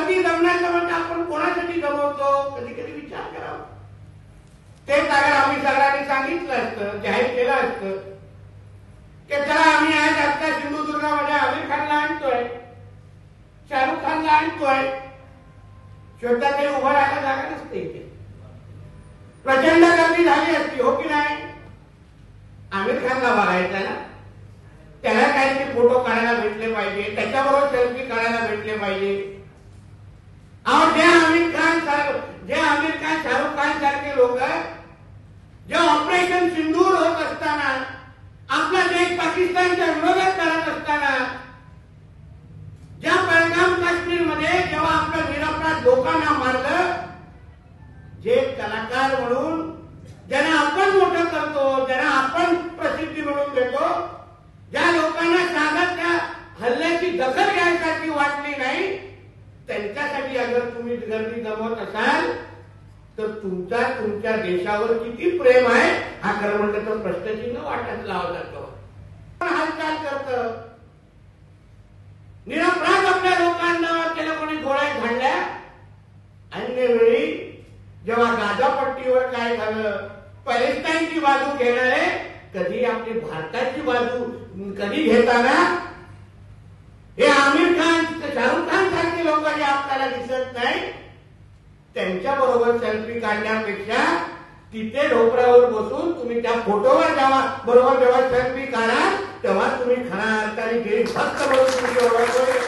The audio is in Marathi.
गर्दी जमण्याचं म्हणजे आपण कोणासाठी जमवतो कधी कधी विचार करावा. तेच अगर आम्ही सगळ्यांनी सांगितलं असतं, जाहीर केलं असतं की चला आम्ही आज आजच्या सिंधुदुर्गामध्ये आमिर खानला आणतोय, शाहरुख खानला आणतोय, श्वेता ते उभं राहायला जागा नसते इथे, प्रचंड गर्दी झाली असती, हो की नाही? आमिर खानला बघायचा ना, त्याला काहीतरी फोटो काढायला भेटले पाहिजे, त्याच्याबरोबर सेल्फी काढायला भेटले पाहिजे. जे आमिर खान शाहरुख खान सारखे लोक जे ऑपरेशन सिंदूर होत असताना, आपला देश पाकिस्तानच्या विरोधात करत असताना, ज्या पहलगाम काश्मीर मध्ये जेव्हा आपल्या निरपराध लोकांना मारलं, जे कलाकार म्हणून ज्यांना आपण मोठं करतो, ज्यांना आपण प्रसिद्धी मिळवून देतो, ज्या लोकांना साधत त्या हल्ल्याची दखल घ्यायसाठी वाटली नाही, त्यांच्यासाठी अगर तुम्ही गर्दी जमवत असाल तर तुमच्या देशावर किती प्रेम आहे हा खरं म्हणलं तर प्रश्नचिन्ह वाटत लावला जातो. हालचाल करत निरपराध आपल्या लोकांना त्याला कोणी गोळ्या झाडल्या. अन्य वेळी जेव्हा गाझापट्टीवर काय झालं, पॅलेस्टाईनची बाजू घेणारे कधी आपली भारताची बाजू कधी घेताना हे आमिर खान शाहरुख खान सारखे लोक जे आपल्याला दिसत नाही, त्यांच्या बरोबर सेल्फी काढण्यापेक्षा तिथे ढोपरावर बसून तुम्ही त्या फोटोवर जेव्हा सेल्फी काढा तेव्हा तुम्ही खऱ्या अर्थाने देशभक्त म्हणून तुम्ही ओळखतोय.